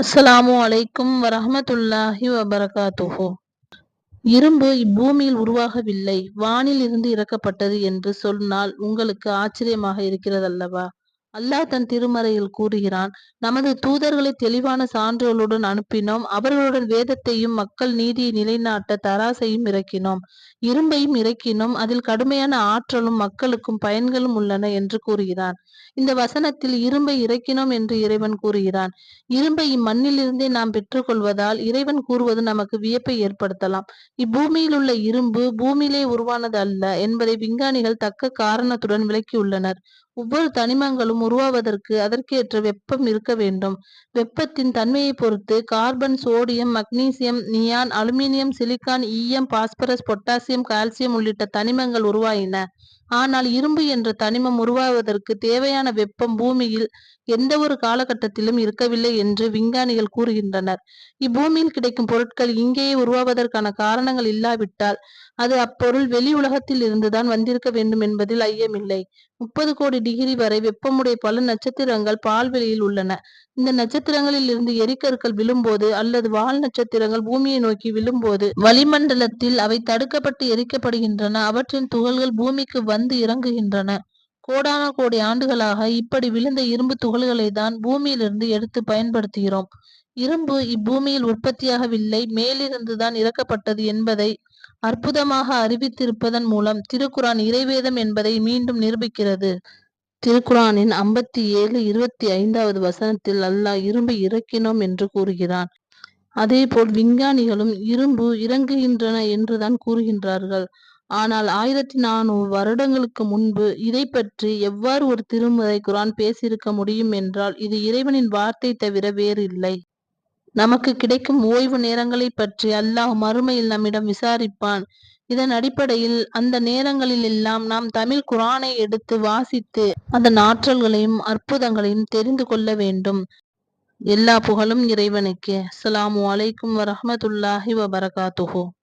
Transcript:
அஸ்ஸலாமு அலைக்கும் வரஹ்மத்துல்லாஹி வபரகாத்துஹு. இரும்பு இப்பூமியில் உருவாகவில்லை, வானில் இருந்து இறக்கப்பட்டது என்று சொன்னால் உங்களுக்கு ஆச்சரியமாக இருக்கிறதல்லவா? அல்லாஹ் தன் திருமறையில் கூறுகிறான், நமது தூதர்களை தெளிவான சான்றுகளுடன் அனுப்பினோம், அவர்களுடன் வேதத்தையும் மக்கள் நீதியை நிலைநாட்ட தராசையும் இறக்கினோம், இரும்பையும் இறக்கினோம், அதில் கடுமையான ஆற்றலும் மக்களுக்கும் பயன்களும் உள்ளன என்று கூறுகிறான். இந்த வசனத்தில் இரும்பை இறக்கினோம் என்று இறைவன் கூறுகிறான். இரும்பை இம்மண்ணிலிருந்தே நாம் பெற்றுக்கொள்வதால் இறைவன் கூறுவது நமக்கு வியப்பை ஏற்படுத்தலாம். இப்பூமியில் உள்ள இரும்பு பூமியிலே உருவானது அல்ல என்பதை விஞ்ஞானிகள் தக்க காரணத்துடன் விளக்கியுள்ளனர். ஒவ்வொரு தனிமங்களும் உருவாவதற்கு அதற்கேற்ற வெப்பம் இருக்க வேண்டும். வெப்பத்தின் தன்மையை பொறுத்து carbon, sodium, magnesium, neon, aluminium, silicon, ஈயம், பாஸ்பரஸ், பொட்டாசியம், கால்சியம் உள்ளிட்ட தனிமங்கள் உருவாயின. ஆனால் இரும்பு என்ற தனிமம் உருவாவதற்கு தேவையான வெப்பம் பூமியில் எந்த ஒரு காலகட்டத்திலும் இருக்கவில்லை என்று விஞ்ஞானிகள் கூறுகின்றனர். இப்பூமியில் கிடைக்கும் பொருட்கள் இங்கேயே உருவாவதற்கான காரணங்கள் இல்லாவிட்டால் அது அப்பொருள் வெளி உலகத்தில் இருந்துதான் வந்திருக்க வேண்டும் என்பதில் ஐயமில்லை. 30 கோடி டிகிரி வரை வெப்பமுடைய பல நட்சத்திரங்கள் பால்வெளியில் உள்ளன. இந்த நட்சத்திரங்களில் இருந்து எரிக்கற்கள் விழும்போது அல்லது வால் நட்சத்திரங்கள் பூமியை நோக்கி விழும்போது வளிமண்டலத்தில் அவை தடுக்கப்பட்டு எரிக்கப்படுகின்றன. அவற்றின் துகள்கள் பூமிக்கு வந்து இறங்குகின்றன. கோடான கோடி ஆண்டுகளாக இப்படி விழுந்த இரும்பு துகள்களை தான் பூமியிலிருந்து எடுத்து பயன்படுத்துகிறோம். இரும்பு இப்பூமியில் உற்பத்தியாகவில்லை, மேலிருந்துதான் இறக்கப்பட்டது என்பதை அற்புதமாக அறிவித்திருப்பதன் மூலம் திருக்குரான் இறைவேதம் என்பதை மீண்டும் நிரூபிக்கிறது. திருக்குரானின் 57:25 வசனத்தில் அல்லாஹ் இரும்பை இறக்கினோம் என்று கூறுகிறான். அதேபோல் விஞ்ஞானிகளும் இரும்பு இறங்குகின்றன என்றுதான் கூறுகின்றார்கள். ஆனால் 1400 வருடங்களுக்கு முன்பு இதை பற்றி எவ்வாறு ஒரு திருமறை குரான் பேசியிருக்க முடியும் என்றால் இது இறைவனின் வார்த்தை தவிர வேறு இல்லை. நமக்கு கிடைக்கும் ஓய்வு நேரங்களை பற்றி அல்லாஹ் மறுமையில் நம்மிடம் விசாரிப்பான். இதன் அடிப்படையில் அந்த நேரங்களில் எல்லாம் நாம் தமிழ் குரானை எடுத்து வாசித்து அதன் ஆற்றல்களையும் அற்புதங்களையும் தெரிந்து கொள்ள வேண்டும். எல்லா புகழும் இறைவனுக்கே. அஸ்ஸலாமு அலைக்கும் வரஹ்மத்துல்லாஹி வபரகாத்துஹு.